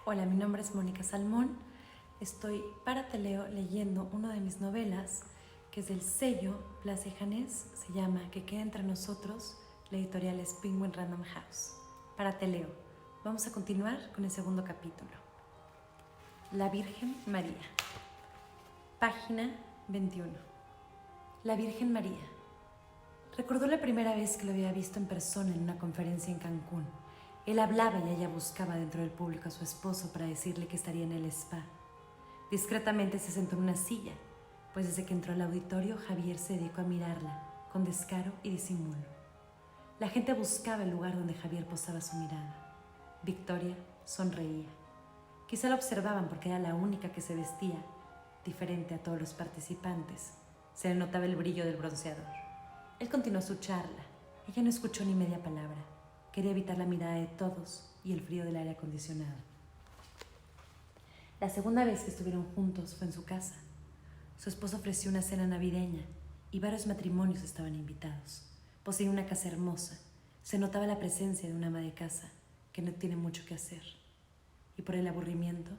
Hola, mi nombre es Mónica Salmón. Estoy para Te Leo leyendo una de mis novelas, que es del sello Place Janés. Se llama Que quede entre nosotros. La editorial es Penguin Random House. Para Te Leo. Vamos a continuar con el segundo capítulo. La Virgen María. Página 21. La Virgen María. Recordó la primera vez que lo había visto en persona en una conferencia en Cancún. Él hablaba y ella buscaba dentro del público a su esposo para decirle que estaría en el spa. Discretamente se sentó en una silla, pues desde que entró al auditorio Javier se dedicó a mirarla, con descaro y disimulo. La gente buscaba el lugar donde Javier posaba su mirada. Victoria sonreía. Quizá la observaban porque era la única que se vestía diferente a todos los participantes. Se le notaba el brillo del bronceador. Él continuó su charla. Ella no escuchó ni media palabra. Quería evitar la mirada de todos y el frío del aire acondicionado. La segunda vez que estuvieron juntos fue en su casa. Su esposo ofreció una cena navideña y varios matrimonios estaban invitados. Poseía una casa hermosa. Se notaba la presencia de una ama de casa que no tiene mucho que hacer. Y por el aburrimiento,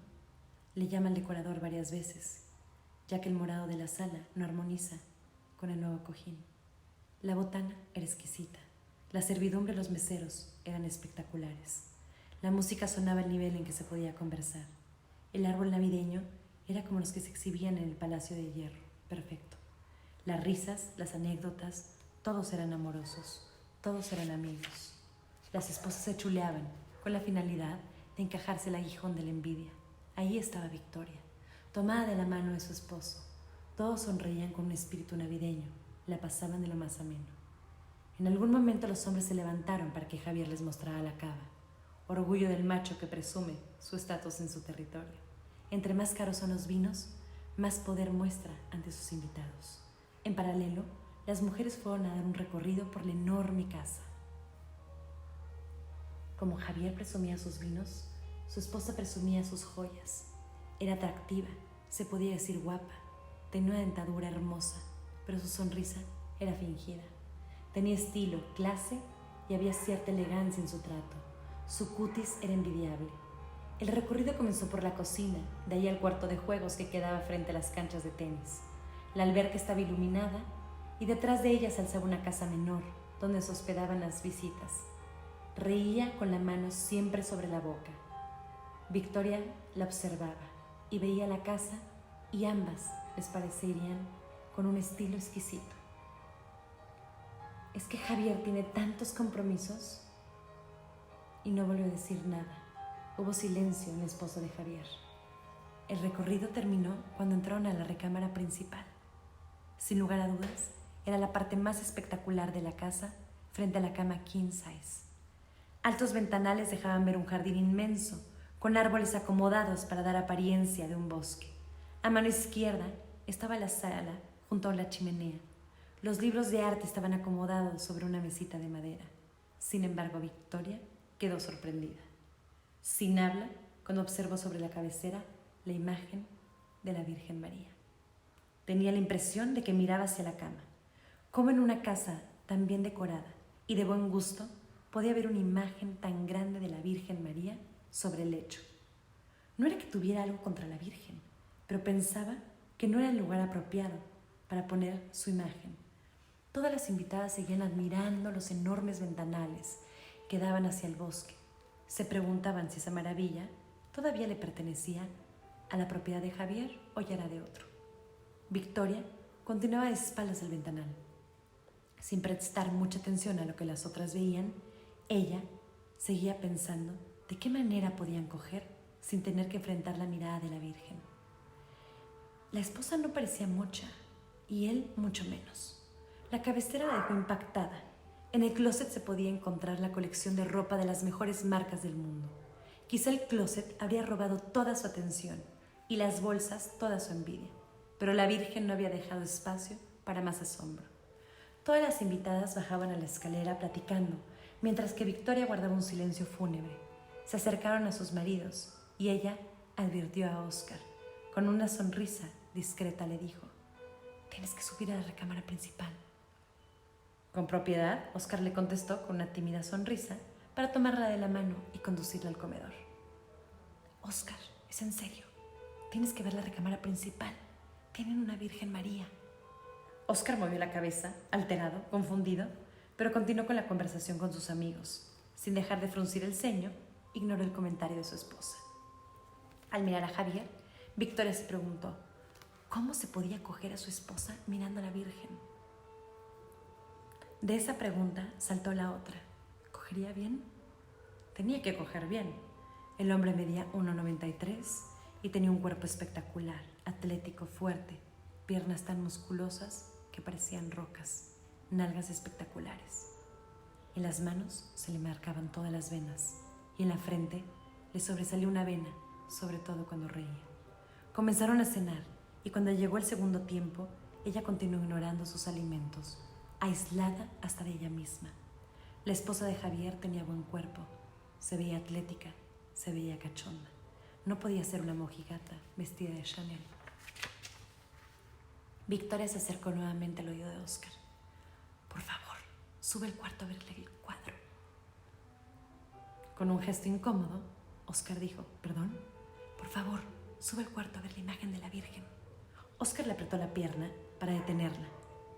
le llama al decorador varias veces, ya que el morado de la sala no armoniza con el nuevo cojín. La botana era exquisita. La servidumbre y los meseros eran espectaculares. La música sonaba al nivel en que se podía conversar. El árbol navideño era como los que se exhibían en el Palacio de Hierro, perfecto. Las risas, las anécdotas, todos eran amorosos, todos eran amigos. Las esposas se chuleaban con la finalidad de encajarse el aguijón de la envidia. Ahí estaba Victoria, tomada de la mano de su esposo. Todos sonreían con un espíritu navideño, la pasaban de lo más ameno. En algún momento los hombres se levantaron para que Javier les mostrara la cava, orgullo del macho que presume su estatus en su territorio. Entre más caros son los vinos, más poder muestra ante sus invitados. En paralelo, las mujeres fueron a dar un recorrido por la enorme casa. Como Javier presumía sus vinos, su esposa presumía sus joyas. Era atractiva, se podía decir guapa, tenía una dentadura hermosa, pero su sonrisa era fingida. Tenía estilo, clase y había cierta elegancia en su trato. Su cutis era envidiable. El recorrido comenzó por la cocina, de ahí al cuarto de juegos que quedaba frente a las canchas de tenis. La alberca estaba iluminada y detrás de ella se alzaba una casa menor, donde se hospedaban las visitas. Reía con la mano siempre sobre la boca. Victoria la observaba y veía la casa y ambas les parecerían con un estilo exquisito. ¿Es que Javier tiene tantos compromisos? Y no volvió a decir nada. Hubo silencio en el esposo de Javier. El recorrido terminó cuando entraron a la recámara principal. Sin lugar a dudas, era la parte más espectacular de la casa frente a la cama king size. Altos ventanales dejaban ver un jardín inmenso, con árboles acomodados para dar apariencia de un bosque. A mano izquierda estaba la sala junto a la chimenea. Los libros de arte estaban acomodados sobre una mesita de madera. Sin embargo, Victoria quedó sorprendida. Sin habla, cuando observó sobre la cabecera la imagen de la Virgen María. Tenía la impresión de que miraba hacia la cama. Como en una casa tan bien decorada y de buen gusto, podía ver una imagen tan grande de la Virgen María sobre el lecho. No era que tuviera algo contra la Virgen, pero pensaba que no era el lugar apropiado para poner su imagen. Todas las invitadas seguían admirando los enormes ventanales que daban hacia el bosque. Se preguntaban si esa maravilla todavía le pertenecía a la propiedad de Javier o ya era de otro. Victoria continuaba de espaldas al ventanal. Sin prestar mucha atención a lo que las otras veían, ella seguía pensando de qué manera podían coger sin tener que enfrentar la mirada de la Virgen. La esposa no parecía mocha y él mucho menos. La cabecera la dejó impactada. En el closet se podía encontrar la colección de ropa de las mejores marcas del mundo. Quizá el closet habría robado toda su atención y las bolsas toda su envidia, pero la Virgen no había dejado espacio para más asombro. Todas las invitadas bajaban a la escalera platicando, mientras que Victoria guardaba un silencio fúnebre. Se acercaron a sus maridos y ella advirtió a Oscar. Con una sonrisa discreta le dijo: «Tienes que subir a la recámara principal». Con propiedad, Oscar le contestó con una tímida sonrisa para tomarla de la mano y conducirla al comedor. Óscar, es en serio. Tienes que ver la recámara principal. Tienen una Virgen María. Óscar movió la cabeza, alterado, confundido, pero continuó con la conversación con sus amigos. Sin dejar de fruncir el ceño, ignoró el comentario de su esposa. Al mirar a Javier, Victoria se preguntó, ¿cómo se podía coger a su esposa mirando a la Virgen? De esa pregunta saltó la otra. ¿Cogería bien? Tenía que coger bien. El hombre medía 1,93 y tenía un cuerpo espectacular, atlético, fuerte, piernas tan musculosas que parecían rocas, nalgas espectaculares. En las manos se le marcaban todas las venas y en la frente le sobresalía una vena, sobre todo cuando reía. Comenzaron a cenar y cuando llegó el segundo tiempo, ella continuó ignorando sus alimentos, aislada hasta de ella misma. La esposa de Javier tenía buen cuerpo, se veía atlética, se veía cachonda. No podía ser una mojigata vestida de Chanel. Victoria se acercó nuevamente al oído de Óscar. Por favor, sube al cuarto a verle el cuadro. Con un gesto incómodo, Óscar dijo, ¿perdón? Por favor, sube al cuarto a ver la imagen de la Virgen. Óscar le apretó la pierna para detenerla.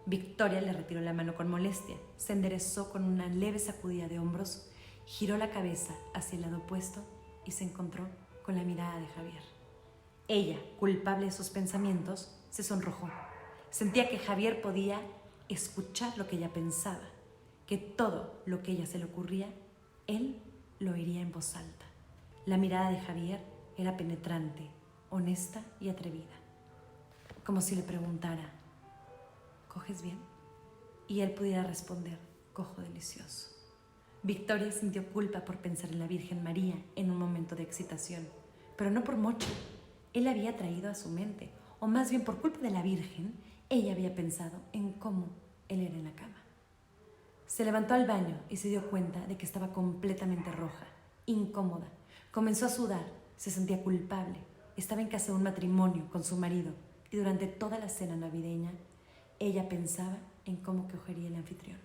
Victoria le retiró la mano con molestia, se enderezó con una leve sacudida de hombros, giró la cabeza hacia el lado opuesto y se encontró con la mirada de Javier. Ella, culpable de sus pensamientos, se sonrojó. Sentía que Javier podía escuchar lo que ella pensaba, que todo lo que a ella se le ocurría, él lo oiría en voz alta. La mirada de Javier era penetrante, honesta y atrevida, como si le preguntara, ¿coges bien? Y él pudiera responder, cojo delicioso. Victoria sintió culpa por pensar en la Virgen María en un momento de excitación, pero no por mucho. Él la había traído a su mente, o más bien por culpa de la Virgen, ella había pensado en cómo él era en la cama. Se levantó al baño y se dio cuenta de que estaba completamente roja, incómoda. Comenzó a sudar, se sentía culpable. Estaba en casa de un matrimonio con su marido y durante toda la cena navideña, ella pensaba en cómo cogería el anfitrión.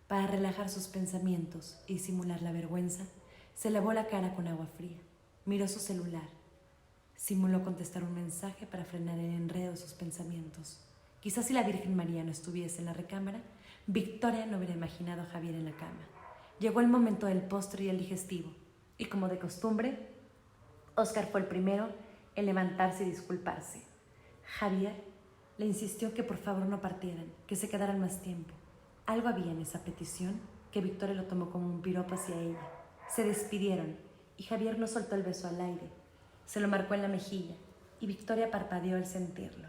Para relajar sus pensamientos y simular la vergüenza, se lavó la cara con agua fría, miró su celular, simuló contestar un mensaje para frenar el enredo de sus pensamientos. Quizás si la Virgen María no estuviese en la recámara, Victoria no hubiera imaginado a Javier en la cama. Llegó el momento del postre y el digestivo, y como de costumbre, Óscar fue el primero en levantarse y disculparse. Javier le insistió que por favor no partieran, que se quedaran más tiempo. Algo había en esa petición que Victoria lo tomó como un piropo hacia ella. Se despidieron y Javier no soltó el beso al aire. Se lo marcó en la mejilla y Victoria parpadeó al sentirlo.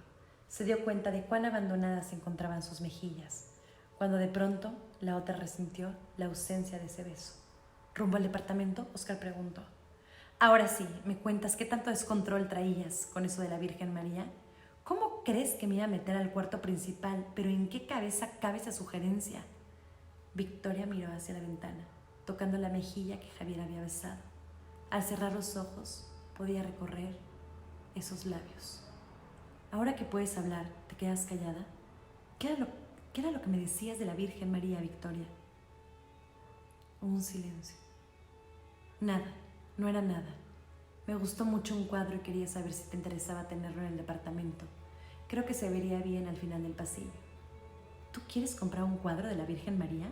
Se dio cuenta de cuán abandonadas se encontraban sus mejillas, cuando de pronto la otra resintió la ausencia de ese beso. Rumbo al departamento, Óscar preguntó, ahora sí, ¿me cuentas qué tanto descontrol traías con eso de la Virgen María? ¿Cómo crees que me iba a meter al cuarto principal? ¿Pero en qué cabeza cabe esa sugerencia? Victoria miró hacia la ventana, tocando la mejilla que Javier había besado. Al cerrar los ojos, podía recorrer esos labios. Ahora que puedes hablar, ¿te quedas callada? ¿Qué era lo que me decías de la Virgen María, Victoria? Un silencio. Nada, no era nada. Me gustó mucho un cuadro y quería saber si te interesaba tenerlo en el departamento. Creo que se vería bien al final del pasillo. ¿Tú quieres comprar un cuadro de la Virgen María?,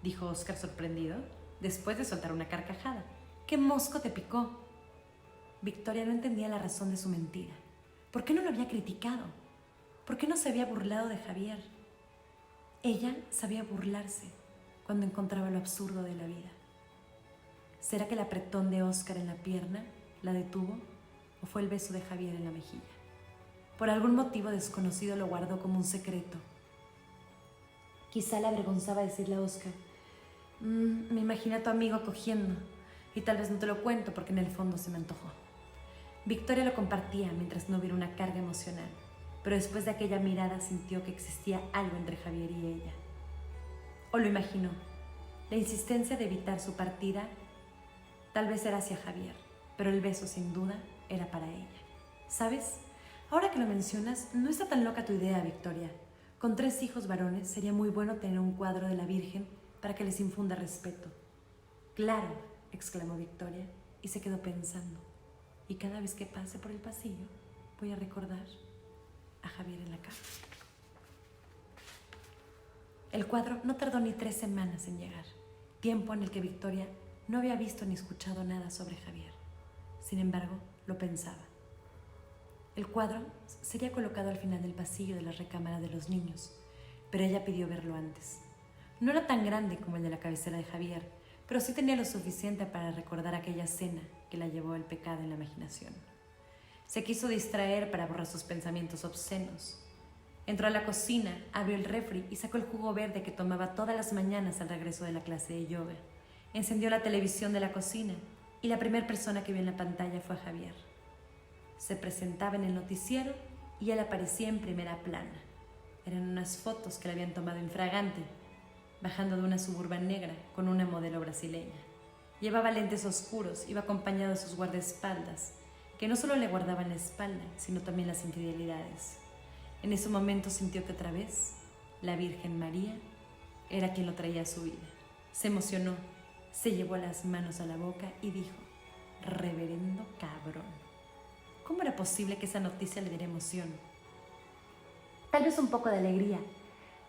dijo Óscar sorprendido, después de soltar una carcajada. ¿Qué mosco te picó? Victoria no entendía la razón de su mentira. ¿Por qué no lo había criticado? ¿Por qué no se había burlado de Javier? Ella sabía burlarse cuando encontraba lo absurdo de la vida. ¿Será que el apretón de Óscar en la pierna la detuvo o fue el beso de Javier en la mejilla? Por algún motivo desconocido lo guardó como un secreto. Quizá le avergonzaba decirle a Óscar, me imaginé a tu amigo cogiendo y tal vez no te lo cuento porque en el fondo se me antojó. Victoria lo compartía mientras no hubiera una carga emocional, pero después de aquella mirada sintió que existía algo entre Javier y ella. O lo imaginó. La insistencia de evitar su partida tal vez era hacia Javier, pero el beso sin duda era para ella. ¿Sabes? Ahora que lo mencionas, no está tan loca tu idea, Victoria. Con 3 hijos varones sería muy bueno tener un cuadro de la Virgen para que les infunda respeto. Claro, exclamó Victoria y se quedó pensando. y cada vez que pase por el pasillo voy a recordar a Javier en la cama. El cuadro no tardó ni 3 semanas en llegar, tiempo en el que Victoria no había visto ni escuchado nada sobre Javier. Sin embargo, lo pensaba. El cuadro sería colocado al final del pasillo de la recámara de los niños, pero ella pidió verlo antes. No era tan grande como el de la cabecera de Javier, pero sí tenía lo suficiente para recordar aquella cena que la llevó al pecado en la imaginación. Se quiso distraer para borrar sus pensamientos obscenos. Entró a la cocina, abrió el refri y sacó el jugo verde que tomaba todas las mañanas al regreso de la clase de yoga. Encendió la televisión de la cocina y la primera persona que vio en la pantalla fue a Javier. Se presentaba en el noticiero y él aparecía en primera plana. Eran unas fotos que le habían tomado infragante, bajando de una Suburban negra con una modelo brasileña. Llevaba lentes oscuros, iba acompañado de sus guardaespaldas, que no solo le guardaban la espalda, sino también las infidelidades. En ese momento sintió que otra vez la Virgen María era quien lo traía a su vida. Se emocionó, se llevó las manos a la boca y dijo: «Reverendo cabrón». ¿Cómo era posible que esa noticia le diera emoción? Tal vez un poco de alegría,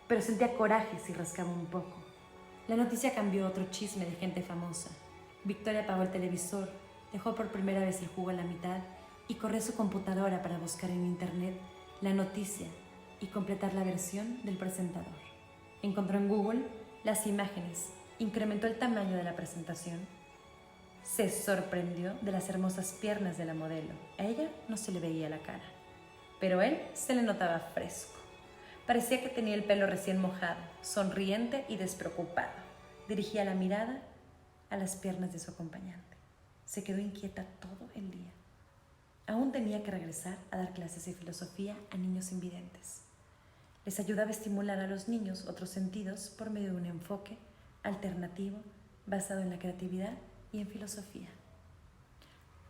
pero sentía coraje si rascaba un poco. La noticia cambió a otro chisme de gente famosa. Victoria apagó el televisor, dejó por primera vez el jugo a la mitad y corrió a su computadora para buscar en internet la noticia y completar la versión del presentador. Encontró en Google las imágenes, incrementó el tamaño de la presentación. Se sorprendió de las hermosas piernas de la modelo. A ella no se le veía la cara, pero a él se le notaba fresco. Parecía que tenía el pelo recién mojado, sonriente y despreocupado. Dirigía la mirada a las piernas de su acompañante. Se quedó inquieta todo el día. Aún tenía que regresar a dar clases de filosofía a niños invidentes. Les ayudaba a estimular a los niños otros sentidos por medio de un enfoque alternativo basado en la creatividad y en filosofía.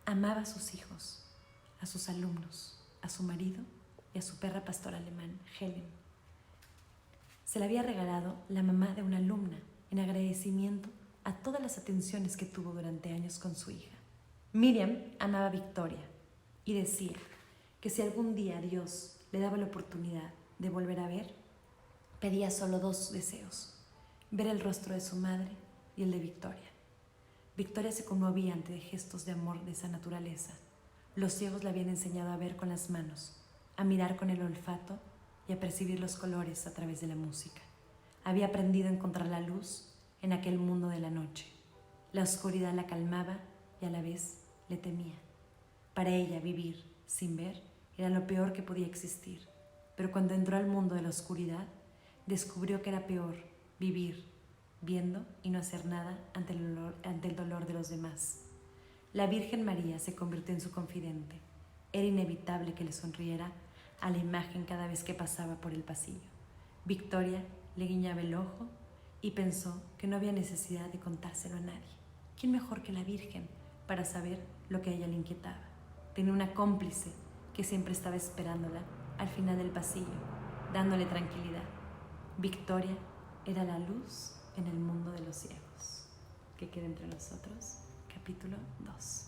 Amaba a sus hijos, a sus alumnos, a su marido y a su perra pastor alemán, Helen. Se la había regalado la mamá de una alumna en agradecimiento a todas las atenciones que tuvo durante años con su hija. Miriam amaba a Victoria y decía que si algún día Dios le daba la oportunidad de volver a ver, pedía solo 2 deseos: ver el rostro de su madre y el de Victoria. Victoria se conmovía ante gestos de amor de esa naturaleza. Los ciegos le habían enseñado a ver con las manos, a mirar con el olfato y a percibir los colores a través de la música. Había aprendido a encontrar la luz en aquel mundo de la noche. La oscuridad la calmaba y a la vez le temía. Para ella, vivir sin ver era lo peor que podía existir. Pero cuando entró al mundo de la oscuridad, descubrió que era peor vivir viendo y no hacer nada ante el dolor de los demás. La Virgen María se convirtió en su confidente. Era inevitable que le sonriera a la imagen cada vez que pasaba por el pasillo. Victoria le guiñaba el ojo y pensó que no había necesidad de contárselo a nadie. ¿Quién mejor que la Virgen para saber lo que a ella le inquietaba? Tenía una cómplice que siempre estaba esperándola al final del pasillo, dándole tranquilidad. Victoria era la luz en el mundo de los ciegos. Que quede entre nosotros, capítulo 2.